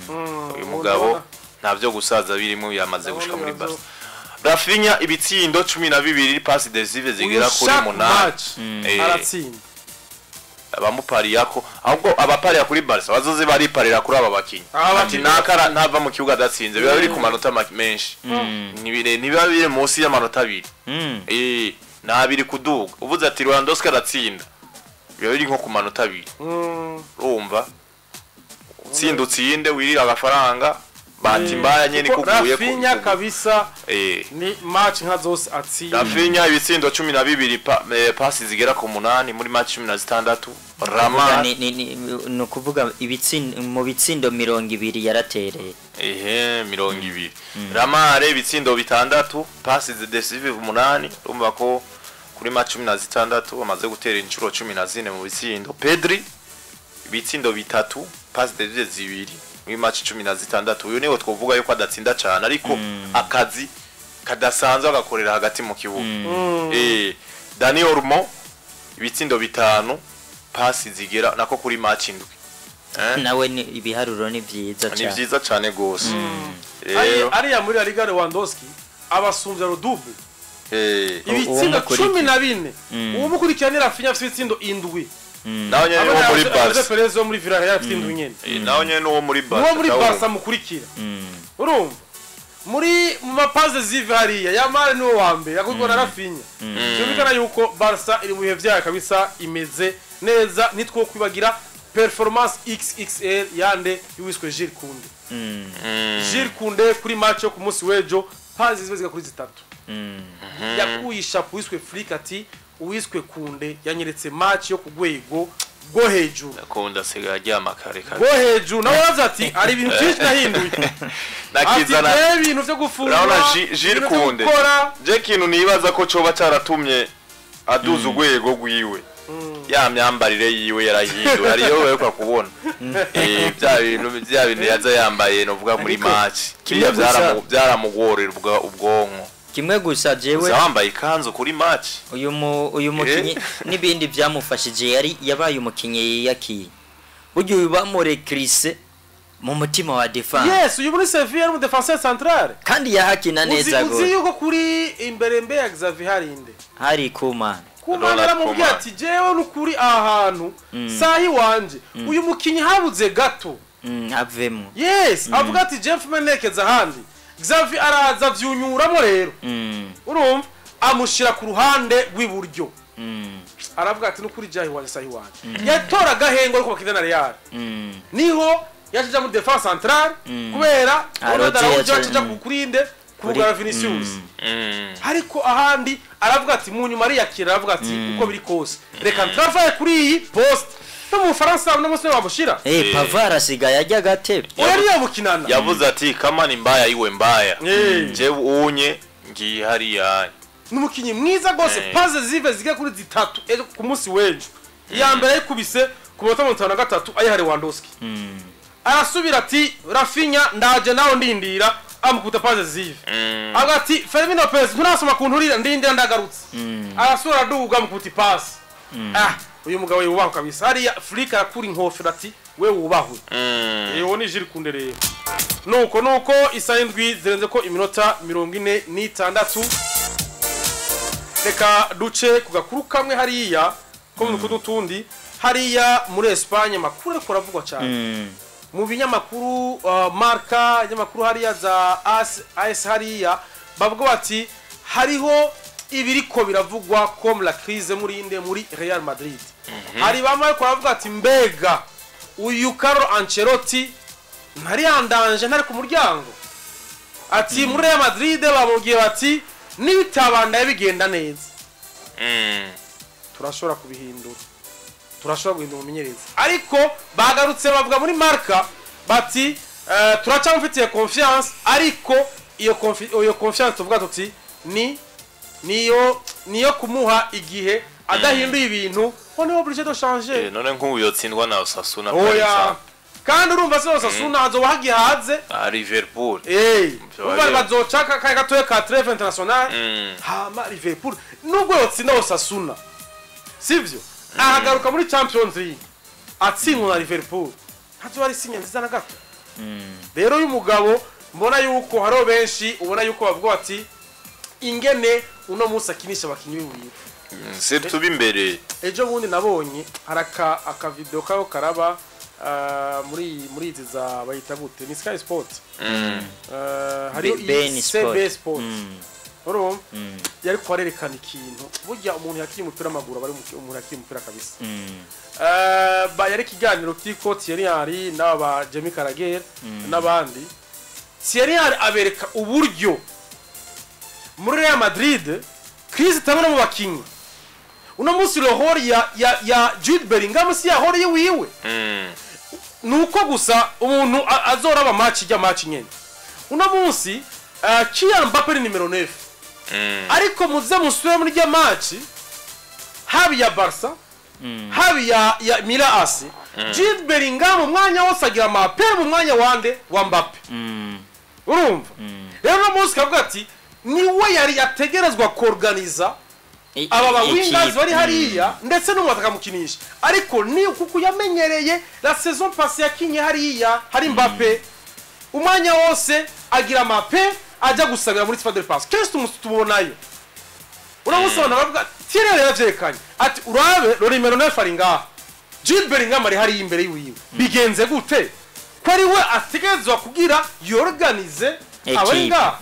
uyu mugabo ntavyo gusaza birimo yamaze gushika muri Barca. Rafinha ibitsindo 12 pass decisive zigera kuri 8 aratsinda abamupariyako ahubwo abapariya kuri Barca bazoze bariparira kuri aba bakinyi ati nakara ntava mu kibuga adatsinze biba biri ku manota menshi nibiba biri munsi y'amanota 2 nabiri kuduga uvuze ati Lewandowski aratsinda biba biri nko ku manota 2 urumva utsinde wirira agafaranga bahati mbaya nyene kuguye Rafinha kabisa ni match nka zose atsinda Rafinha ibitsindo 12 pasi zigera ku 8 muri match 16 Rama no kuvuga mu bitsindo 200 yaratereye 200 Rama ibitsindo 6 pasi decisive 8 urumva ko kuri match 16 bamaze gutera inshuro 14 mu bitsindo Pedri ibitsindo 3 pasi decisive 2 muri match 16 uyu niwe twovuga yuko adatsinda cyane ariko akazi kadasanzwe agakorera hagati mu kibuga Dani Olmo ibitsindo 5 pasi zigera nako kuri match 7 nawe ni ibiharuro ni byiza cyane ni byiza cyane gose ariya muri Liga Lewandowski abasumbya Rodouble ibitsindo 14 uwo mukurikirana Rafinha afite ibitsindo 7 naho nyene wo muri Barca Perez wo muri Villarreal afite indwi nyene naho nyene wo muri Barca wo muri Barca mukurikira urumva muri mu mapaze zive hariya Yamal ni wa mbere yakugora Rafinha cyumvikana yuko Barca iri mu bihe byayo kabisa imeze neza nitwo kwibagira performance XXL yande yuwiswe Jules Koundé Jules Koundé kuri match yo ku munsi wejo paze zive kuri 3 yakuyisha puiswe Flick ati uwiswe Koundé yanyeretse match yo kugwego go hejuru akunda siga ajyama kare go hejuru nawe ati ari ibintu byinshi nahinduye nakizana ibintu byo gufungura naona Jules Koundé je kintu nibaza ko coba cyaratumye aduza ugwego gwiwe ya myambarire yiwe yarahindura ariyo wewe kwa kubona bya bintu yaza yambaye no vuga muri match kiya byaramugorera ubwonko kimwe gusa jewe zambaye ikanzu kuri match uyu mukinyi nibindi byamufashije yari yabaye umukinyi yaki buryo bamore Chris mu mutima wa defense yes uyu muri Sevilla mu defenseur central kandi yahakina neza go uzi yuko kuri imbere ya Xavi harinde hari Kumana aramubwira ati jewe n'ukuri ahantu sahi wanje uyu mukinyi habuze gato avemo yes avuga ati Jeff Menekeza handi Xavi araza vyunyuramo rero urumva amushira ku ruhande rw'iburyo aravuga ati n'ukuri jahi wanje sahi wanje yatora gahengo ariko bakidana Real niho yaje mu defense central kubera Ronaldo yaje kukurinde kugara Vinicius ariko ahandi aravuga ati mu nyuma ari yakira aravuga ati uko biri kose reka travaye kuri iyi post no mu Faransa no musore wabushira Pavard asigaye ajya gatebe yari yabukinana yavuze ati kama ni mbaya iwe mbaya je unye ngi hari ya numukinyi mwiza gose paze zive ziga kuri 3 ku munsi wejo ya mbere yikubise ku bota 53 ayihari Lewandowski arasubira ati Rafinha ndaje nawo ndindira amukuta paze zive agati Firmino Lopez nturasoma kunturira ndindira ndagarutse arasura duga amukuta pass uyu mugabo yubaho kabisa hari Flick akuri inkofero ati we wubahwe yewe ni Jules Koundé rero nuko isayindwi zirenze ko iminota 46 reka duce kugakuru kamwe hariya ko mu tundi hariya muri Espagne makuru ariko ravugwa cyane mu binyamakuru Marca y'amakuru hariya za AS hariya bavuga bati hariho ibiriko biravugwa comme la crise muri Real Madrid hari bamwe ko bavuga ati mbega uyu Carlo Ancelotti ntari andanje ntari ku muryango ati muri Real Madrid bamugiye bati nibitabanda bigenda neza turashobora kubihindura umumenyereza ariko bagarutse bavuga muri Marca bati turacamufitiye confiance ariko iyo confiance tuvuga tuti niyo kumuha igihe adahinduye ibintu on est obligé de changer none nk'ubu yotsindwa na Osasuna kandi urumva se Osasuna azo wagihaze Liverpool urumva bazocaka kai gatoye ka trêve international hama Liverpool nubwo yotsinda Osasuna sivyo ahagaruka muri Champions League atsindwa na Liverpool hazo ari sinya nziza na gato rero uyu mugabo mbona yuko hariho benshi ubona yuko bavuga bati ingene uno munsi akinisha abakinnyi b'iwiwe se tuba imbere ejo bundi nabonye haraka akavideo kaho karaba muri izi za bayita gute ni Sky Sport hari CB Sport oro yari kwarerekana ikintu burya umuntu yakiye umupira w'amaguru bari umuntu yakiye umupira kabisa yari kiganiro kiko Thierry Henry n'aba Jamie Carragher n'abandi Thierry Henry abereka uburyo muri Real Madrid Chris tabona mu bakinyi uno munsi rohori ya Jude Bellingham si yahori wiwe nuko gusa umuntu azoraba match ijya match nyene uno munsi Kylian Mbappé ni numero 9 ariko muze musubire muri ijya match habi ya Barca habi ya Milan AC Jude Bellingham umwanya wose agira amape mu mwanya wande wa Mbappé urumva rero no munsi kavuga ati niwe yari yategerezwa kuorganiza aba ba wingers bari hariya ndetse no mwatakamukinisha ariko ni kuko yamenyereye la saison passée yakinye hariya hari Mbappé umwanya wose agira amape ajya gusabira muri Stade de France qu'est-ce que tubonayo uramusona bavuga Thierry yavyekanye ati urabe lo numero 9 ari ngaha Jude Bellingham ari hari imbere yiwe bigenze gute ko ari we ategerezwa kugira yorganize abenga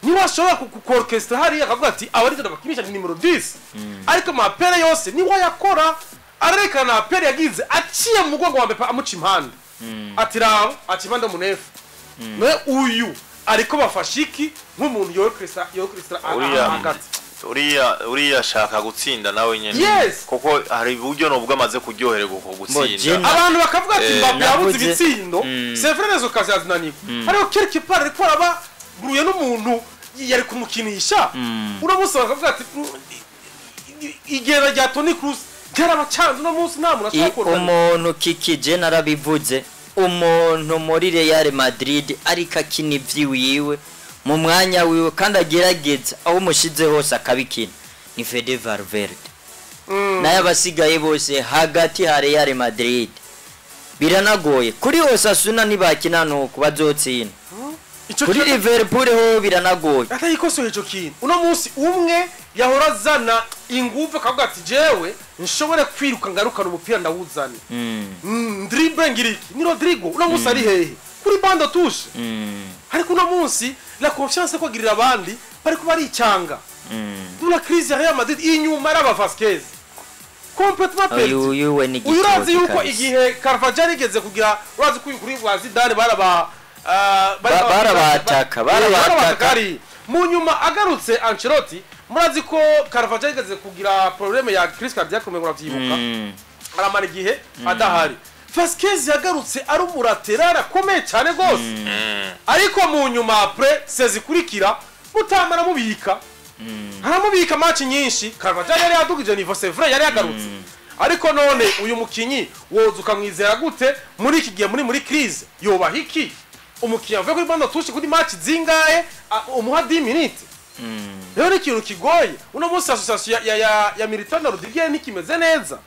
niba ashobora kuorchestra hariya akavuga ati abari tutabakinisha ni numero 10 ariko mapere yose niwe yakora arekana apere yagize aciye mu mugongo wa Mbappé amuca impande ati raho ati impande mu nefu ne uyu ariko bafashiki nk'umuntu yorchestra hagati uriya shaka gutsinda nawe nyene yes. Koko hari uburyo nubwo amaze kuryohererwa uko gutsinda abantu bakavuga ati Mbappé yabuze ibitsindo c'est vrai les occasions zinaniko ariko quelque part ariko araba buruye n'umuntu yari kumukinisha uramusa bakavuga ati igera rya Toni Kroos cyarabacanze no munsi nta muntu ashaka umuntu kikije narabivuze umuntu muri Real Madrid ariko akina ivyiwiwe mu mwanya wiwe kandi agerageza aho mushize hose akabikina ni Fede Valverde naye abasigaye bose hagati ha Real Madrid biranagoye kuri Osasuna nibakina nuko bazotsinda kuri Liverpool ho biranagoye atayikosoye ico kintu uno munsi umwe yahora zana inguvu akavuga ati jewe nshobore kwiruka ngarukana umupira ndawuzane dribble ngiriki ni Rodrigo uno munsi ari hehe kuri bando touche ariko uno munsi la confiance ko girira abandi bariko baricanga dula crise ya Real Madrid inyuma araba Vasquez complètement perdu urazi yuko igihe Carvajal igeze kugira urazi ko kuri Zidane baraba barabataka mu nyuma agarutse Ancelotti murazi ko Carvajal igeze kugira problème ya crise cardiaque mu muravyibuka aramara igihe adahari Vasquez yagarutse ari umuraterara akomeye cyane gose ariko mu nyuma après sezikurikira mutamara mubika haramubika match nyinshi Carvajal yari yadugije niveau c'est vrai yari yagarutse ariko none uyu mukinyi wozuka mwizera gute muri iki gihe muri crise yobaha iki umukinya avuye kuri bando touche kuri match zingaye umuha 10 minutes rero ni ikintu kigoye uno munsi association ya Militão Rodrigues nikimeze neza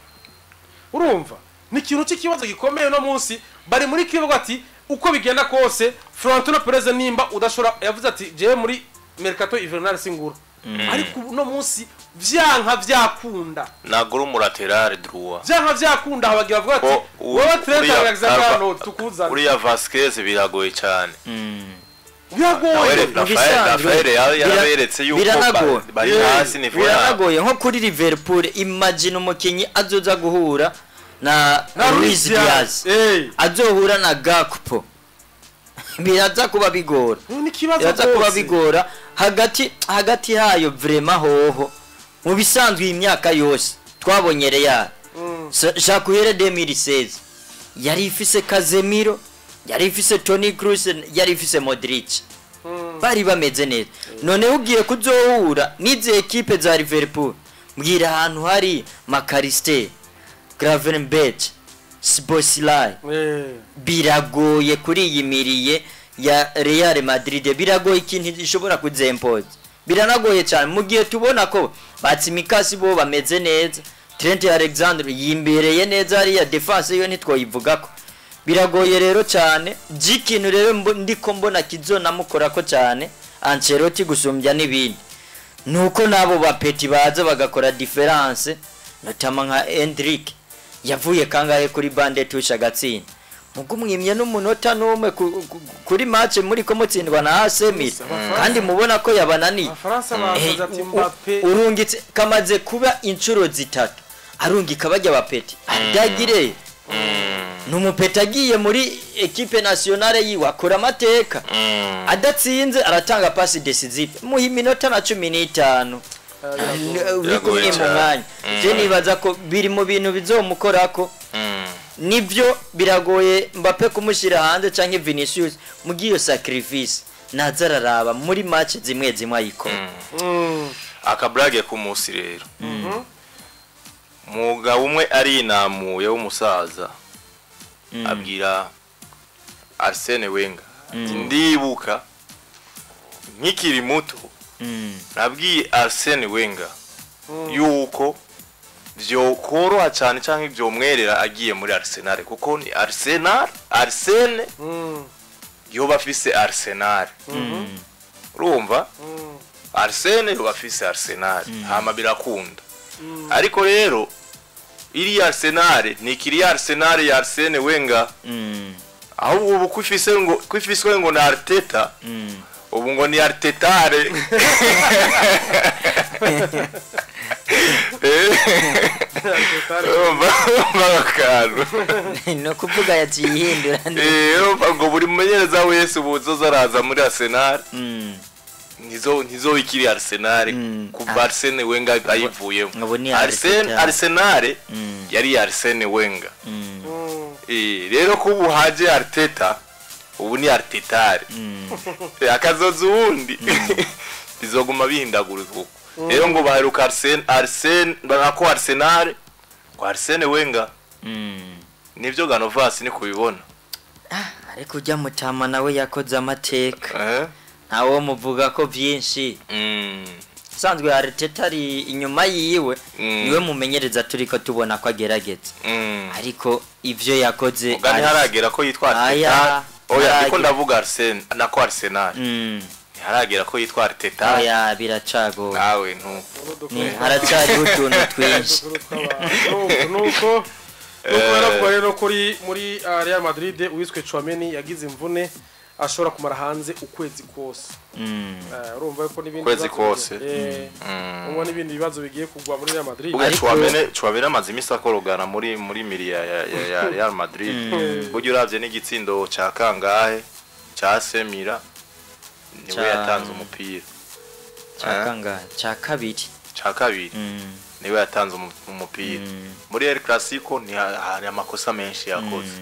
urumva ni ikintu cy'ikibazo gikomeye no munsi bari muri kivuga ati uko bigenda kose Florentino Perez nimba udashora yavuze ati je muri Mercato Invernal singura ariko no munsi vyanka vyakunda nagura umulateral droit vyanka vyakunda abagira avuga ati wowe Trent Alexander-Arnold tukuzana uriya Vasquez biragoye cyane biragoye Rafael yaraberetse yuko bari hasi ni biragoye nko kuri Liverpool imagine umukinyi azoza guhura na Luis Diaz azohura na Gakpo biraza kuba bigora biraza kuba bigora hagati hayo vraiment hoho mu bisanzwe imyaka yose twabonye Real Jacques 2016 yari ifise Casemiro yari ifise Toni Kroos yari ifise Modric bari bameze neza none ugiye kuzohura n'izi equipe za Liverpool mbwira ahantu hari Makariste Gravenberch Szoboszlai biragoye kuri yimiriye ya Real Madrid biragoye ikintu gishobora kuzempoza biranagoye cyane mu gihe tubona ko batsimikasi bo bameze neza Trent Alexander yimbereye neza ari ya defense yo ntitwoyivuga ko biragoye rero cyane by'ikintu rero ndiko mbona kizonamukora ko cyane Ancelotti gusumbya n'ibindi nuko nabo bapeti baza bagakora difference notama nka Hendrick yavuye kangahe kuri bande tusha gatsinda mugumwimye n'umunota n'umwe kuri match muri ko mutsindwa na Asemir kandi mubona ko yabananiye urungitse kamaze kuba inshuro zitatu arungika bajya bapeti adagire numupeta agiye muri equipe nationale yiwe akora amateka adatsinze aratanga pass decisive muhi minota na 15 bikumye mu mwanya je nibaza ko biri mu bintu bizomukorako nibyo biragoye Mbappe kumushira hanze canke Vinicius mugiyo sacrifice nazararaba muri match zimwe ayikora akabrage ku musi rero muga umwe ari inamuye w'umusaza abwira Arsene Wenger ndibuka nkikiri muto nabwiye Arsene Wenger yuko vyokoroha cyane canke vyomwerera agiye muri Arsenal kuko ni Arsene yo bafise Arsenal urumva Arsene yo bafise Arsenal hama birakunda ariko rero iri Arsenal ni kiri Arsenal ya Arsene Wenger aho ubu kwifiswe ngo na Arteta ubu ngo ni Artetare no kuvuga yacihindura ngo buri mumenyereza wese ubuzoza araza muri Arsenal nizo ikiri Arsenal kuva Arsene Wenger ayivuyemo Arsenal yari Arsene Wenger rero kubu haje Arteta ubu ni Artetare akazoza uwundi bizoguma bihindagurika rero ngo baheruka Arsene bako Arsenal kwa Arsene Wenger nivyo Ganovas ni kubibona ariko ujya mutama nawe yakoze amateka ntawo muvuga ko byinshi sanzwe Arteta ari inyuma yiwe niwe mumenyereza turiko tubona ko agerageza ariko ivyo yakoze ugani haragera ko yitwa Arteta oya ndiko ndavuga Arsene nako Arsenal haragera ko yitwa Arteta oya biracago nawe ntu haracari utuntu twinshi nuko rero kuri muri Real Madrid uwiswe Chouameni yagize imvune ashobora kumara hanze ukwezi kose urumva ko nibindi kwezi kose umwe nibindi bibazo bigiye kugwa muri Real Madrid Chouameni amaze imisi akorogana muri miri ya Real Madrid buryo uravye n'igitsindo ca kangahe ca Semira niwe yatanze umupira ca kangahe ca kabiri niwe yatanze umupira muri El Clasico ni hari amakosa menshi yakoze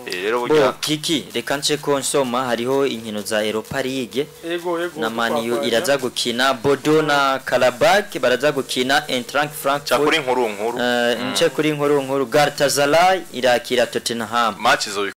rero burya kiki reka nce ko nsoma hariho inkino za Europa League na Man U iraza gukina Bordeaux na Karabakh baraza gukina Eintracht Frankfurt kuri nkuru nce kuri nkuru Galatasaray irakira Tottenham match zo